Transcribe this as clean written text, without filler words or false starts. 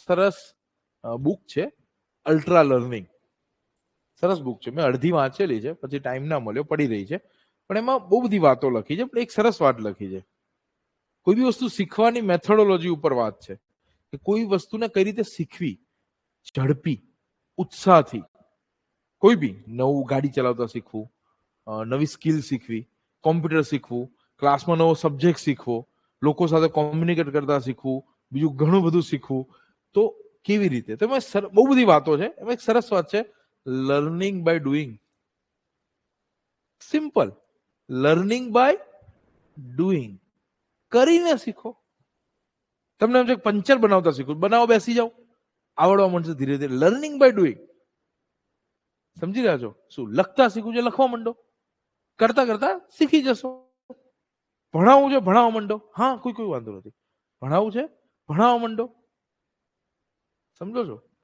સરસ બુક છે, ultra learning. સરસ બુક છે, મેં અડધી વાંચેલી છે, પછી ટાઈમ ના મળ્યો, પડી રહી છે, પણ એમાં બહુ બધી વાતો લખી છે. પણ એક સરસ વાત લખી છે, કોઈ બી વસ્તુ શીખવાની મેથોડોલોજી ઉપર વાત છે, કે કોઈ વસ્તુને કઈ રીતે શીખવી ઝડપી, ઉત્સાહથી. કોઈ બી નવું ગાડી ચલાવતા શીખવું, નવી સ્કિલ શીખવી, કોમ્પ્યુટર શીખવું, ક્લાસમાં નવો સબ્જેક્ટ શીખવો, લોકો સાથે કોમ્યુનિકેટ કરતા શીખવું, બીજું ઘણું બધું શીખવું. તો કેવી રીતે? તો એમાં બહુ બધી વાતો છે. એમાં એક સરસ વાત છે, learning by doing. Simple, learning by doing. કરીને શીખો. તમને એમ છે પંચર બનાવતા શીખો, બનાવો, બેસી જાઓ, આવડવા માંડશે ધીરે ધીરે. Learning by doing. સમજી રહ્યા છો? શું લખતા શીખવું છે, લખવા માંડો, કરતા કરતા શીખી જશો. ભણાવવું છે, ભણાવવા માંડો, હા કોઈ વાંધો નથી. ભણાવવું છે, ભણાવવા માંડો. સમજો છો?